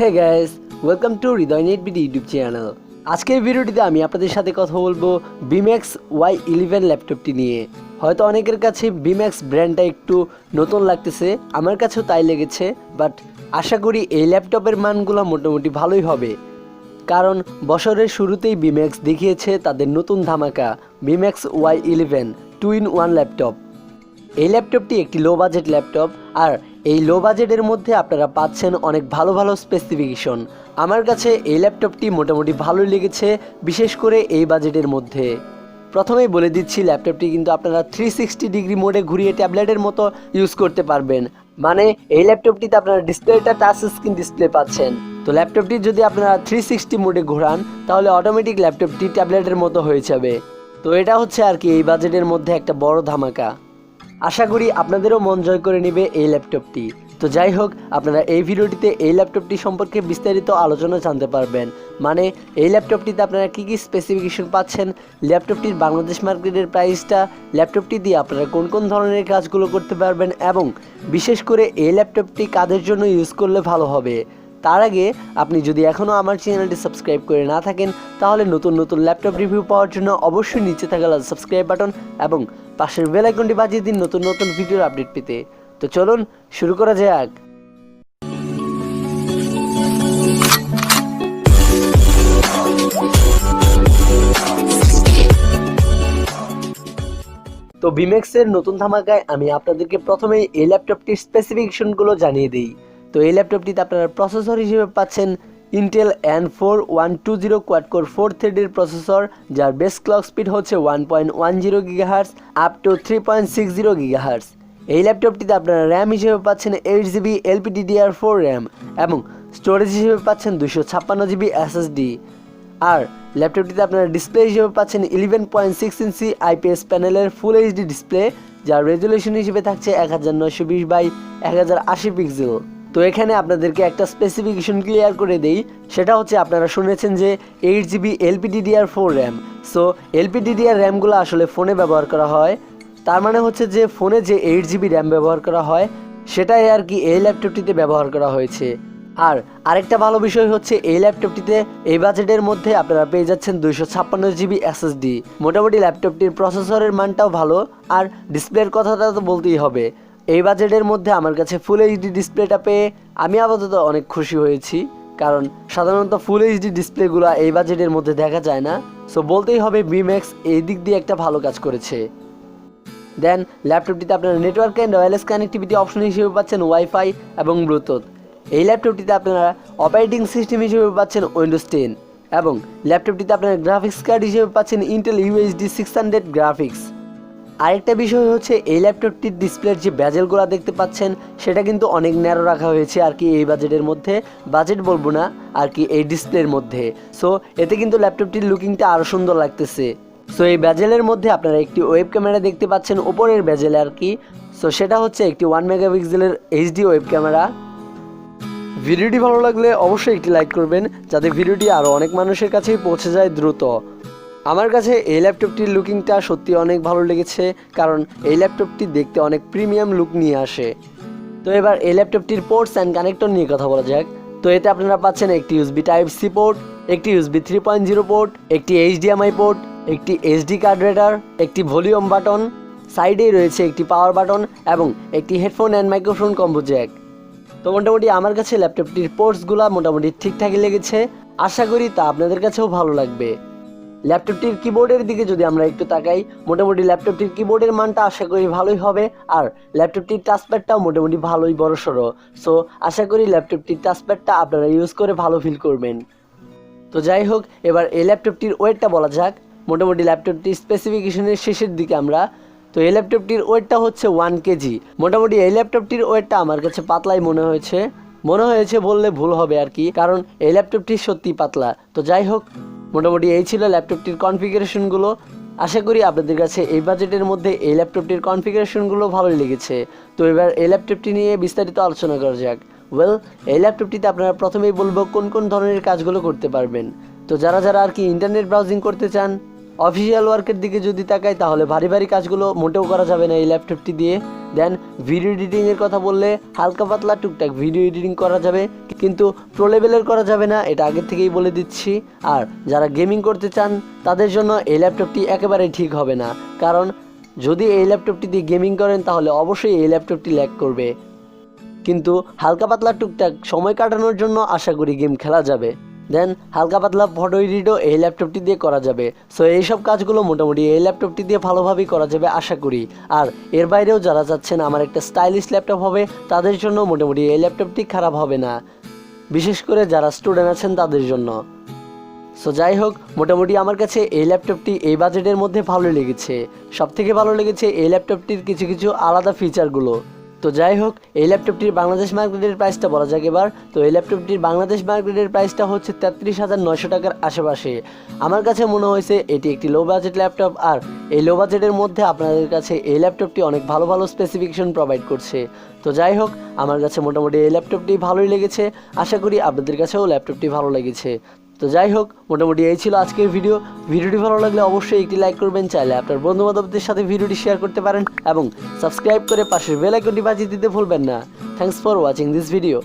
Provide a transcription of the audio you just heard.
Hey guys, welcome to Hriday নেটবিড YouTube channel. আজকের ভিডিওটিতে আমি আপনাদের সাথে কথা বলবো BMax Y11 ল্যাপটপটি নিয়ে। হয়তো অনেকের কাছে BMax ব্র্যান্ডটা একটু নতুন লাগতেছে, আমার কাছেও তাই লেগেছে, বাট আশা করি এই ল্যাপটপের মানগুলো মোটামুটি ভালোই হবে। কারণ বছরের শুরুতেই BMax দেখিয়েছে তাদের নতুন ধামাকা BMax Y11 2-in-1 ল্যাপটপ। এই ল্যাপটপটি একটি লো বাজেট ল্যাপটপ, আর এই লো বাজেটের মধ্যে আপনারা পাচ্ছেন অনেক ভালো ভালো স্পেসিফিকেশন। আমার কাছে এই ল্যাপটপটি মোটামুটি ভালোই লেগেছে, বিশেষ করে এই বাজেটের মধ্যে। প্রথমেই বলে দিচ্ছি, ল্যাপটপটি কিন্তু আপনারা 360 ডিগ্রি মোডে ঘুরিয়ে ট্যাবলেটের মতো ইউজ করতে পারবেন। মানে এই ল্যাপটপটিতে আপনারা ডিসপ্লেটা টাচ স্ক্রিন ডিসপ্লে পাচ্ছেন। তো ল্যাপটপটি যদি আপনারা 360 মোডে ঘোরান তাহলে অটোমেটিক ল্যাপটপটি ট্যাবলেটের মতো হয়ে যাবে। তো এটা হচ্ছে আর কি এই বাজেটের মধ্যে একটা বড় ধামাকা। আশা করি আপনাদেরও মন জয় করে নেবে এই ল্যাপটপটি। তো যাই হোক, আপনারা এই ভিডিওটিতে এই ল্যাপটপটি সম্পর্কে বিস্তারিত আলোচনা জানতে পারবেন। মানে এই ল্যাপটপটিতে আপনারা কী কী স্পেসিফিকেশন পাচ্ছেন, ল্যাপটপটির বাংলাদেশ মার্কেটের প্রাইসটা, ল্যাপটপটি দিয়ে আপনারা কোন কোন ধরনের কাজগুলো করতে পারবেন, এবং বিশেষ করে এই ল্যাপটপটি কাদের জন্য ইউজ করলে ভালো হবে। তার আগে আপনি যদি এখনও আমার চ্যানেলটি সাবস্ক্রাইব করে না থাকেন তাহলে নতুন নতুন ল্যাপটপ রিভিউ পাওয়ার জন্য অবশ্যই নিচে থাকা লাল সাবস্ক্রাইব বাটন এবং পাশের বেল আইকনটি বাজিয়ে দিন নতুন নতুন ভিডিওর আপডেট পেতে। তো চলুন শুরু করা যাক। তো BMax-এর নতুন ধামাকায় আমি আপনাদেরকে প্রথমেই এই ল্যাপটপটির স্পেসিফিকেশনগুলো জানিয়ে দিই। তো এই ল্যাপটপটিতে আপনারা প্রসেসর হিসেবে পাচ্ছেন ইন্টেল N4 120 কোয়াড কোর 4 থ্রেডের প্রসেসর, যার বেস ক্লক স্পিড হচ্ছে 1.10 GHz আপ টু 3.60 GHz। এই ল্যাপটপটিতে আপনারা র্যাম হিসেবে পাচ্ছেন 8GB LPDDR4 র্যাম এবং স্টোরেজ হিসেবে পাচ্ছেন 256GB SSD। আর ল্যাপটপটিতে আপনারা ডিসপ্লে হিসেবে পাচ্ছেন 11.6 ইঞ্চি IPS প্যানেলের ফুল HD ডিসপ্লে, যার রেজুলেশন হিসেবে থাকছে 1920x1080 পিক্সেল। তো এখানে আপনাদেরকে একটা স্পেসিফিকেশন ক্লিয়ার করে দেই, সেটা হচ্ছে আপনারা শুনেছেন যে 8GB LPDDR4 RAM. So LPDDR র্যামগুলো আসলে ফোনে ব্যবহার করা হয়, তার মানে হচ্ছে যে ফোনে যে 8GB র্যাম ব্যবহার করা হয় সেটাই আর কি এই ল্যাপটপটিতে ব্যবহার করা হয়েছে। আর আরেকটা ভালো বিষয় হচ্ছে এই ল্যাপটপটিতে এই বাজেটের মধ্যে আপনারা পেয়ে যাচ্ছেন 256GB SSD। মোটামুটি ল্যাপটপটির প্রসেসরের মানটাও ভালো, আর ডিসপ্লের কথাটা তো বলতেই হবে। এই বাজেটের মধ্যে আমার কাছে ফুল এইচডি ডিসপ্লেটা পেয়ে আমি আপাতত অনেক খুশি হয়েছি, কারণ সাধারণত ফুল এইচডি ডিসপ্লেগুলো এই বাজেটের মধ্যে দেখা যায় না। সো বলতেই হবে BMax এই দিক দিয়ে একটা ভালো কাজ করেছে। দেন ল্যাপটপটিতে আপনারা network and wireless connectivity option হিসেবে পাচ্ছেন ওয়াইফাই এবং ব্লুটুথ। এই ল্যাপটপটিতে আপনারা অপারেটিং সিস্টেম হিসেবে পাচ্ছেন উইন্ডোজ 10 এবং ল্যাপটপটিতে আপনারা গ্রাফিক্স কার্ড হিসেবে পাচ্ছেন ইন্টেল UHD 600 গ্রাফিক্স। আরেকটা বিষয় হচ্ছে এই ল্যাপটপটির ডিসপ্লের যে ব্যাজেলগুলো দেখতে পাচ্ছেন সেটা কিন্তু অনেক ন্যারো রাখা হয়েছে আর কি এই বাজেটের মধ্যে, বাজেট বলবো না আর কি, এই ডিসপ্লের মধ্যে। সো এতে কিন্তু ল্যাপটপটির লুকিংটা আরও সুন্দর লাগতেছে। সো এই ব্যাজেলের মধ্যে আপনারা একটি ওয়েব ক্যামেরা দেখতে পাচ্ছেন ওপরের ব্যাজেলে আর কি। সো সেটা হচ্ছে একটি 1 মেগাপিক্সেলের HD ওয়েব ক্যামেরা। ভিডিওটি ভালো লাগলে অবশ্যই একটি লাইক করবেন, যাতে ভিডিওটি আরও অনেক মানুষের কাছেই পৌঁছে যায় দ্রুত। আমার কাছে এই ল্যাপটপটির লুকিংটা সত্যি অনেক ভালো লেগেছে, কারণ এই ল্যাপটপটি দেখতে অনেক প্রিমিয়াম লুক নিয়ে আসে। তো এবার এই ল্যাপটপটির পোর্টস অ্যান্ড কানেক্টর নিয়ে কথা বলা যাক। তো এতে আপনারা পাচ্ছেন একটি USB Type-C পোর্ট, একটি USB 3.0 পোর্ট, একটি HDMI পোর্ট, একটি SD কার্ড রিডার, একটি ভলিউম বাটন, সাইডেই রয়েছে একটি পাওয়ার বাটন এবং একটি headphone and microphone combo Jack. তো মোটামুটি আমার কাছে ল্যাপটপটির পোর্টসগুলো মোটামুটি ঠিকঠাকই লেগেছে, আশা করি তা আপনাদের কাছেও ভালো লাগবে। ল্যাপটপটির কিবোর্ডের দিকে যদি আমরা একটু তাকাই, মোটামুটি ল্যাপটপটির কিবোর্ডের মানটা আশা করি ভালোই হবে, আর ল্যাপটপটির টাচপ্যাডটাও মোটামুটি ভালোই বড়সড়। সো আশা করি ল্যাপটপটির টাচপ্যাডটা আপনারা ইউজ করে ভালো ফিল করবেন। তো যাই হোক, এবার এই ল্যাপটপটির ওয়েটটা বলা যাক। মোটামুটি ল্যাপটপটির স্পেসিফিকেশনের শেষের দিকে আমরা, তো এই ল্যাপটপটির ওয়েটটা হচ্ছে 1 কেজি। মোটামুটি এই ল্যাপটপটির ওয়েটটা আমার কাছে পাতলাই মনে হয়েছে বললে ভুল হবে আর কি, কারণ এই ল্যাপটপটি সত্যি পাতলা। তো যাই হোক, মোটামুটি এই ছিল ল্যাপটপটির কনফিগারেশনগুলো। আশা করি আপনাদের কাছে এই বাজেটের মধ্যে এই ল্যাপটপটির কনফিগারেশনগুলো ভালোই লেগেছে। তো এবার এই ল্যাপটপটি নিয়ে বিস্তারিত আলোচনা করা যাক। এই ল্যাপটপটিতে আপনারা প্রথমেই বলবো কোন কোন ধরনের কাজগুলো করতে পারবেন। তো যারা আর কি ইন্টারনেট ব্রাউজিং করতে চান, অফিসিয়াল ওয়ার্কের দিকে যদি তাকাই তাহলে ভারী কাজগুলো মোটেও করা যাবে না এই ল্যাপটপটি দিয়ে। দেন ভিডিও এডিটিংয়ের কথা বললে হালকা পাতলা টুকটাক ভিডিও এডিটিং করা যাবে, কিন্তু প্রো লেভেলের করা যাবে না, এটা আগের থেকেই বলে দিচ্ছি। আর যারা গেমিং করতে চান তাদের জন্য এই ল্যাপটপটি একেবারেই ঠিক হবে না, কারণ যদি এই ল্যাপটপটি দিয়ে গেমিং করেন তাহলে অবশ্যই এই ল্যাপটপটি ল্যাগ করবে, কিন্তু হালকা পাতলা টুকটাক সময় কাটানোর জন্য আশা করি গেম খেলা যাবে। দেন হালকা পাতলা ফটো এডিটও এই ল্যাপটপটি দিয়ে করা যাবে। সো এইসব কাজগুলো মোটামুটি এই ল্যাপটপটি দিয়ে ভালোভাবেই করা যাবে আশা করি। আর এর বাইরেও যারা চাচ্ছেন আমার একটা স্টাইলিশ ল্যাপটপ হবে, তাদের জন্য মোটামুটি এই ল্যাপটপটি খারাপ হবে না, বিশেষ করে যারা স্টুডেন্ট আছেন তাদের জন্য। সো যাই হোক, মোটামুটি আমার কাছে এই ল্যাপটপটি এই বাজেটের মধ্যে ভালো লেগেছে। সবথেকে ভালো লেগেছে এই ল্যাপটপটির কিছু কিছু আলাদা ফিচারগুলো। তো যাই হোক, এই ল্যাপটপটির বাংলাদেশ মার্কেটের প্রাইসটা বলা যাক এবার। তো এই ল্যাপটপটির বাংলাদেশ মার্কেটের প্রাইসটা হচ্ছে 33,900 টাকার আশেপাশে। আমার কাছে মনে হয়েছে এটি একটি লো বাজেট ল্যাপটপ, আর এই লো বাজেটের মধ্যে আপনাদের কাছে এই ল্যাপটপটি অনেক ভালো ভালো স্পেসিফিকেশন প্রোভাইড করছে। তো যাই হোক, আমার কাছে মোটামুটি এই ল্যাপটপটি ভালোই লেগেছে, আশা করি আপনাদের কাছেও ল্যাপটপটি ভালো লেগেছে। তো যাই হোক, মোটামুটি এই ছিল আজকের ভিডিওটি ভালো লাগলে অবশ্যই একটি লাইক করবেন, চাইলে আপনার বন্ধুবান্ধবদের সাথে ভিডিওটি শেয়ার করতে পারেন এবং সাবস্ক্রাইব করে পাশের বেল আইকনটি বাজিয়ে দিতে ভুলবেন না। Thanks for watching this video.